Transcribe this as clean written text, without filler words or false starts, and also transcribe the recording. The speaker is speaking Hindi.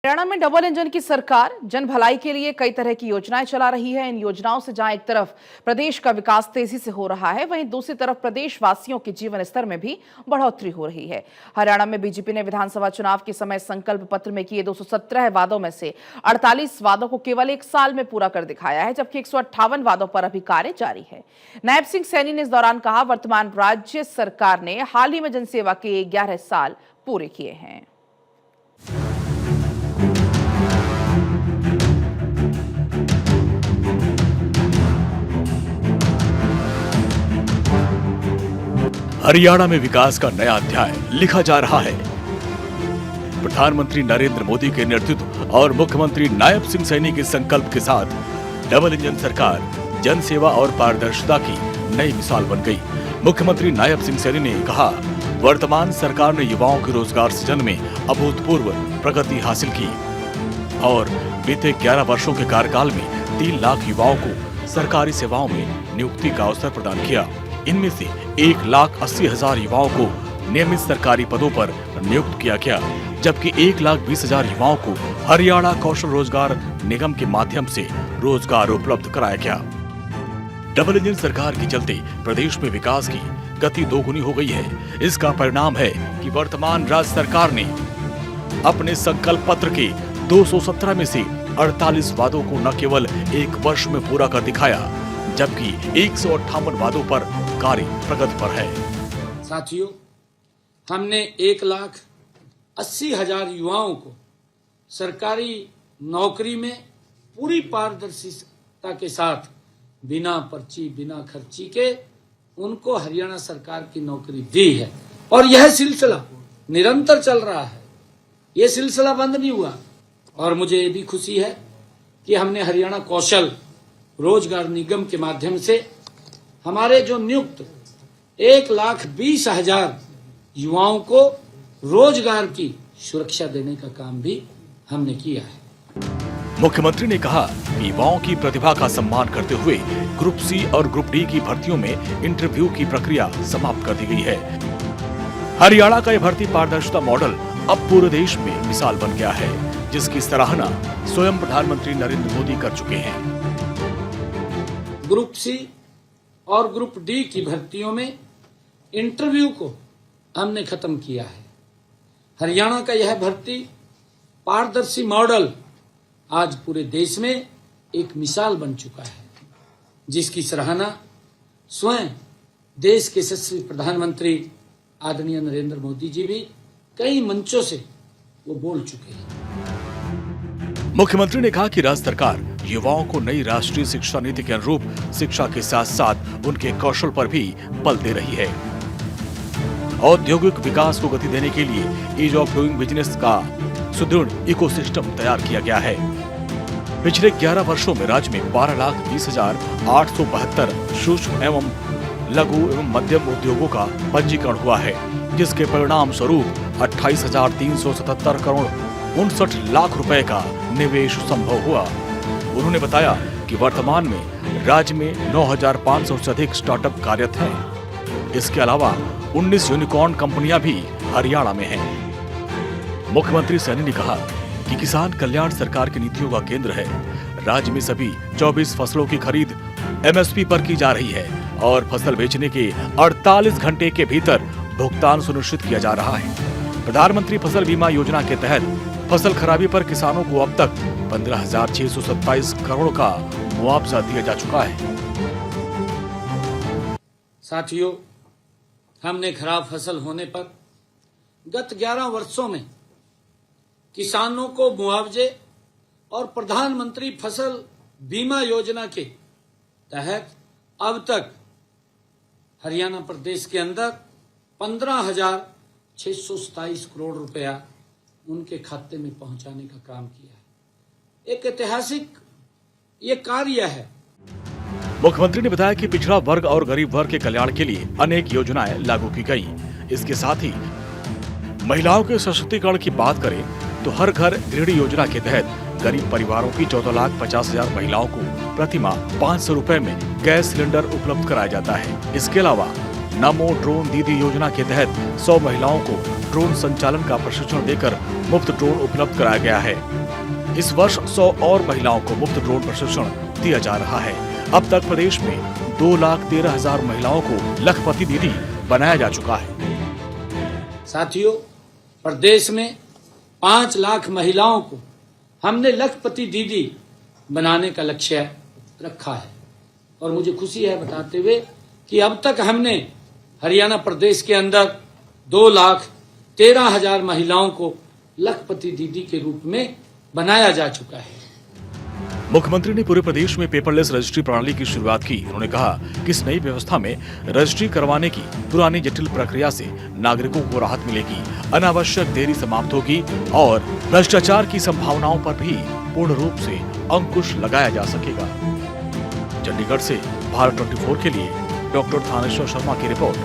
हरियाणा में डबल इंजन की सरकार जन भलाई के लिए कई तरह की योजनाएं चला रही है। इन योजनाओं से जहां एक तरफ प्रदेश का विकास तेजी से हो रहा है, वहीं दूसरी तरफ प्रदेशवासियों के जीवन स्तर में भी बढ़ोतरी हो रही है। हरियाणा में बीजेपी ने विधानसभा चुनाव के समय संकल्प पत्र में किए 217 वादों में से 48 वादों को केवल एक साल में पूरा कर दिखाया है, जबकि 158 वादों पर अभी कार्य जारी है। नायब सिंह सैनी ने इस दौरान कहा, वर्तमान राज्य सरकार ने हाल ही में जनसेवा के 11 साल पूरे किए हैं। हरियाणा में विकास का नया अध्याय लिखा जा रहा है। प्रधानमंत्री नरेंद्र मोदी के नेतृत्व और मुख्यमंत्री नायब सिंह सैनी के संकल्प के साथ डबल इंजन सरकार जन सेवा और पारदर्शिता की नई मिसाल बन गई। मुख्यमंत्री नायब सिंह सैनी ने कहा, वर्तमान सरकार ने युवाओं के रोजगार सृजन में अभूतपूर्व प्रगति हासिल की और बीते 11 वर्षों के कार्यकाल में 3 लाख युवाओं को सरकारी सेवाओं में नियुक्ति का अवसर प्रदान किया। इनमें से 1,80,000 युवाओं को नियमित सरकारी पदों पर नियुक्त किया गया, जबकि 1,20,000 युवाओं को हरियाणा कौशल रोजगार निगम के माध्यम से रोजगार उपलब्ध कराया गया। डबल इंजन सरकार के चलते प्रदेश में विकास की गति दोगुनी हो गई है। इसका परिणाम है कि वर्तमान राज्य सरकार ने अपने संकल्प पत्र के 217 में से 48 वादों को न केवल एक वर्ष में पूरा कर दिखाया, जबकि 158 वादों पर कार्य प्रगति पर है। साथियों, हमने 1,80,000 युवाओं को सरकारी नौकरी में पूरी पारदर्शिता के साथ बिना पर्ची बिना खर्ची के उनको हरियाणा सरकार की नौकरी दी है और यह सिलसिला निरंतर चल रहा है। यह सिलसिला बंद नहीं हुआ और मुझे ये भी खुशी है कि हमने हरियाणा कौशल रोजगार निगम के माध्यम से हमारे जो नियुक्त 1,20,000 युवाओं को रोजगार की सुरक्षा देने का काम भी हमने किया है। मुख्यमंत्री ने कहा कि युवाओं की प्रतिभा का सम्मान करते हुए ग्रुप सी और ग्रुप डी की भर्तियों में इंटरव्यू की प्रक्रिया समाप्त कर दी गई है। हरियाणा का यह भर्ती पारदर्शिता मॉडल अब पूरे देश में मिसाल बन गया है, जिसकी सराहना स्वयं प्रधानमंत्री नरेंद्र मोदी कर चुके हैं। ग्रुप सी और ग्रुप डी की भर्तियों में इंटरव्यू को हमने खत्म किया है। हरियाणा का यह भर्ती पारदर्शी मॉडल आज पूरे देश में एक मिसाल बन चुका है, जिसकी सराहना स्वयं देश के यशस्वी प्रधानमंत्री आदरणीय नरेंद्र मोदी जी भी कई मंचों से वो बोल चुके हैं। मुख्यमंत्री ने कहा कि राज्य सरकार युवाओं को नई राष्ट्रीय शिक्षा नीति के अनुरूप शिक्षा के साथ साथ उनके कौशल पर भी बल दे रही है। औद्योगिक विकास को गति देने के लिए ईज ऑफ डूइंग बिजनेस का सुदृढ़ इकोसिस्टम तैयार किया गया है। पिछले 11 वर्षों में राज्य में 12,20,872 सूक्ष्म एवं लघु एवं मध्यम उद्योगों का पंजीकरण हुआ है, जिसके परिणाम स्वरूप 28,377 करोड़ 59 लाख रुपए का निवेश संभव हुआ। उन्होंने बताया कि वर्तमान में राज्य में 9,500 से अधिक स्टार्टअप कार्यरत हैं। इसके अलावा 19 यूनिकॉर्न कंपनियां भी हरियाणा में हैं। मुख्यमंत्री सैनी ने कहा कि किसान कल्याण सरकार की नीतियों का केंद्र है। राज्य में सभी 24 फसलों की खरीद MSP पर की जा रही है और फसल बेचने के 48 घंटे के भीतर भुगतान सुनिश्चित किया जा रहा है। प्रधानमंत्री फसल बीमा योजना के तहत फसल खराबी पर किसानों को अब तक 15,627 करोड़ का मुआवजा दिया जा चुका है। साथियों, हमने खराब फसल होने पर गत 11 वर्षों में किसानों को मुआवजे और प्रधानमंत्री फसल बीमा योजना के तहत अब तक हरियाणा प्रदेश के अंदर 15,627 करोड़ रुपया उनके खाते में पहुंचाने का काम किया है। एक ऐतिहासिक ये कार्य है। मुख्यमंत्री ने बताया कि पिछड़ा वर्ग और गरीब वर्ग के कल्याण के लिए अनेक योजनाएं लागू की गई। इसके साथ ही महिलाओं के सशक्तिकरण की बात करें तो हर घर गृहिणी योजना के तहत गरीब परिवारों की 14,50,000 महिलाओं को प्रति माह 500 रुपए में गैस सिलेंडर उपलब्ध कराया जाता है। इसके अलावा नमो ड्रोन दीदी योजना के तहत 100 महिलाओं को ड्रोन संचालन का प्रशिक्षण देकर मुफ्त ड्रोन उपलब्ध कराया गया है। इस वर्ष 100 और महिलाओं को मुफ्त ड्रोन प्रशिक्षण दिया जा रहा है। अब तक प्रदेश में 2,13,000 महिलाओं को लखपति दीदी बनाया जा चुका है। साथियों, प्रदेश में 5 लाख महिलाओं को हमने लखपति दीदी बनाने का लक्ष्य रखा है और मुझे खुशी है बताते हुए कि अब तक हमने हरियाणा प्रदेश के अंदर 2,13,000 महिलाओं को लखपति दीदी के रूप में बनाया जा चुका है। मुख्यमंत्री ने पूरे प्रदेश में पेपरलेस रजिस्ट्री प्रणाली की शुरुआत की। उन्होंने कहा कि इस नई व्यवस्था में रजिस्ट्री करवाने की पुरानी जटिल प्रक्रिया से नागरिकों को राहत मिलेगी, अनावश्यक देरी समाप्त होगी और भ्रष्टाचार की संभावनाओं पर भी पूर्ण रूप से अंकुश लगाया जा सकेगा। चंडीगढ़ से भारत 24 के लिए डॉक्टर थानेश्वर शर्मा की रिपोर्ट।